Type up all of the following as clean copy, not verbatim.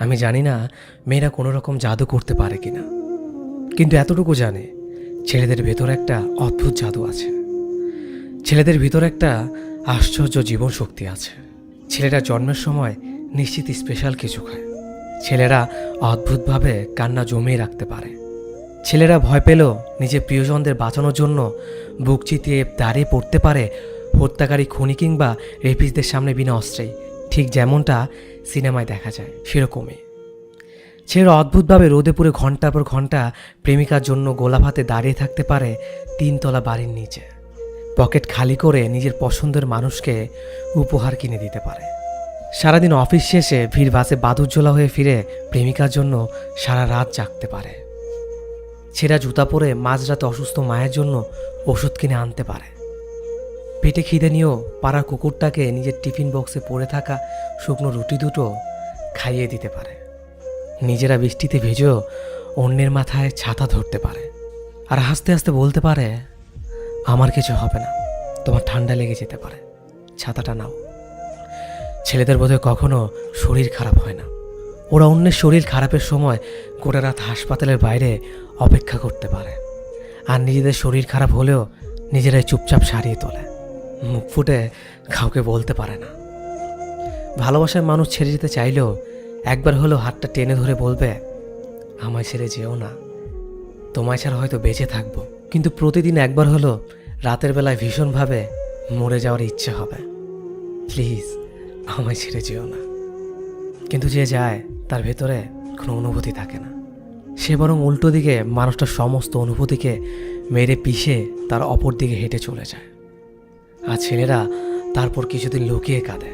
আমি জানি না মেয়েরা কোনো রকম জাদু করতে পারে কিনা, কিন্তু এতটুকু জানে ছেলেদের ভেতর একটা অদ্ভুত জাদু আছে। ছেলেদের ভিতর একটা আশ্চর্য জীবন শক্তি আছে। ছেলেরা জন্মের সময় নিশ্চিত স্পেশাল কিছু খায়। ছেলেরা অদ্ভুতভাবে কান্না জমিয়ে রাখতে পারে। ছেলেরা ভয় পেলেও নিজের প্রিয়জনদের বাঁচানোর জন্য বুক চিতিয়ে দাঁড়িয়ে পড়তে পারে হত্যাকারী খুনি কিংবা রেপিসদের সামনে বিনা অস্ত্রেই, ঠিক যেমনটা সিনেমায় দেখা যায় সেরকমই। ছেলেরা অদ্ভুতভাবে রোদে পুড়ে ঘন্টার পর ঘন্টা প্রেমিকার জন্য গোলাপ হাতে দাঁড়িয়ে থাকতে পারে 3 তলা বাড়ির নিচে। পকেট খালি করে নিজের পছন্দের মানুষকে উপহার কিনে দিতে পারে। সারাদিন অফিস শেষে ভিড় বাসে বাদুরঝোলা হয়ে ফিরে প্রেমিকার জন্য সারা রাত জাগতে পারে। ছেঁড়া জুতা পরে মাঝরাতে অসুস্থ মায়ের জন্য ওষুধ কিনে আনতে পারে। পেটে খিদে নিয়েও পাড়ার কুকুরটাকে নিজের টিফিন বক্সে পড়ে থাকা শুকনো রুটি দুটো খাইয়ে দিতে পারে। নিজেরা বৃষ্টিতে ভেজেও অন্যের মাথায় ছাতা ধরতে পারে আর হাসতে হাসতে বলতে পারে, আমার কিছু হবে না, তোমার ঠান্ডা লেগে যেতে পারে, ছাতাটা নাও। ছেলেদের বোধহয় কখনো শরীর খারাপ হয় না। ওরা অন্যের শরীর খারাপের সময় গোটা রাত হাসপাতালের বাইরে অপেক্ষা করতে পারে, আর নিজেদের শরীর খারাপ হলেও নিজেরাই চুপচাপ সারিয়ে তোলে। মুখ ফুটে কাউকে বলতে পারে না। ভালোবাসার মানুষ ছেড়ে যেতে চাইলেও একবার হলেও হাতটা টেনে ধরে বলবে, আমায় ছেড়ে যেও না, তোমায় ছাড়া হয়তো বেঁচে থাকবো, কিন্তু প্রতিদিন একবার হলো রাতের বেলায় ভীষণভাবে মরে যাওয়ার ইচ্ছে হবে, প্লিজ আমায় ছেড়ে যেও না। কিন্তু যে যায় তার ভেতরে কোনো অনুভূতি থাকে না। সে বরং উল্টো দিকে মানুষটার সমস্ত অনুভূতিকে মেরে পিষে তার অপর দিকে হেঁটে চলে যায়। আর ছেলেরা তারপর কিছুদিন লুকিয়ে কাঁদে,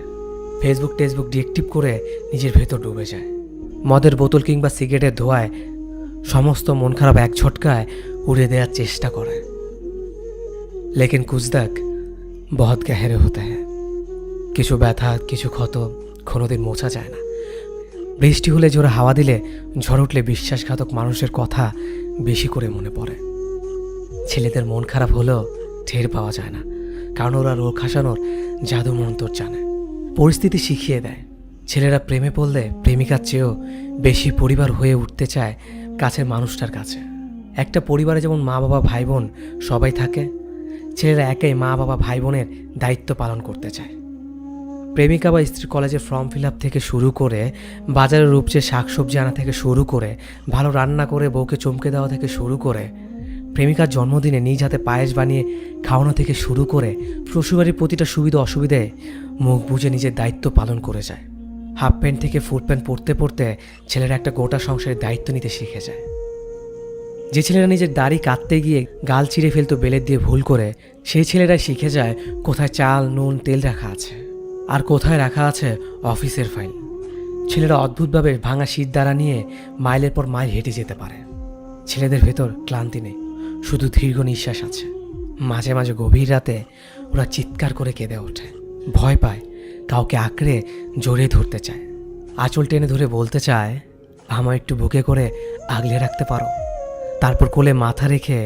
ফেসবুক টেসবুক ডিএক্টিভ করে নিজের ভেতর ডুবে যায়। মদের বোতল কিংবা সিগারেটের ধোঁয়ায় সমস্ত মন খারাপ এক ঝটকায় উড়ে দেওয়ার চেষ্টা করে। লেকিন কুছ তক বহুত গহরে হতে হ্যায়। কিছু ব্যথা, কিছু ক্ষত কোনোদিন মোছা যায় না। বৃষ্টি হলে জোরে হাওয়া দিলে, ঝড় উঠলে বিশ্বাসঘাতক মানুষের কথা বেশি করে মনে পড়ে। ছেলেদের মন খারাপ হলেও টের পাওয়া যায় না, কারণ ওরা রোগ হাসানোর জাদু মন্তর জানে। পরিস্থিতি শিখিয়ে দেয়। ছেলেরা প্রেমে পড়লে প্রেমিকার চেয়েও বেশি পরিবার হয়ে উঠতে চায় কাছের মানুষটার কাছে। একটা পরিবারে যেমন মা বাবা ভাই বোন সবাই থাকে, ছেলেরা একাই মা বাবা ভাই বোনের দায়িত্ব পালন করতে চায়। প্রেমিকা বা স্ত্রী কলেজে ফর্ম ফিল আপ থেকে শুরু করে, বাজারে রূপচে শাকসবজি আনা থেকে শুরু করে, ভালো রান্না করে বউকে চমকে দেওয়া থেকে শুরু করে, প্রেমিকার জন্মদিনে নিজ হাতে পায়েস বানিয়ে খাওয়ানো থেকে শুরু করে, শ্বশুরবাড়ির প্রতিটা সুবিধা অসুবিধায় মুখ বুজে নিজের দায়িত্ব পালন করে যায়। হাফ প্যান্ট থেকে ফুল প্যান্ট পরতে পরতে ছেলেরা একটা গোটা সংসারের দায়িত্ব নিতে শিখে যায়। যে ছেলেরা নিজের দাড়ি কাটতে গিয়ে গাল চিরে ফেলতো বেলের দিয়ে ভুল করে, সেই ছেলেরাই শিখে যায় কোথায় চাল নুন তেল রাখা আছে আর কোথায় রাখা আছে অফিসের ফাইল। ছেলেরা অদ্ভুতভাবে ভাঙা শীত দ্বারা নিয়ে মাইলের পর মাইল হেঁটে যেতে পারে। ছেলেদের ভেতর ক্লান্তি নেই, শুধু দীর্ঘ নিঃশ্বাস আছে। মাঝে মাঝে গভীর রাতে ওরা চিৎকার করে কেঁদে ওঠে, ভয় পায়, কাউকে আঁকড়ে জড়িয়ে ধরতে চায়, আঁচল টেনে ধরে বলতে চায়, আমায় একটু বুকে করে আগলে রাখতে পারো। তারপর কোলে মাথা রেখে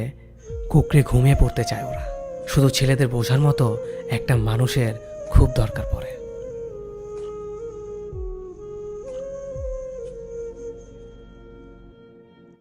কুকড়ে ঘুমিয়ে পড়তে চায় ওরা। শুধু ছেলেদের বোঝার মতো একটা মানুষের খুব দরকার পড়ে।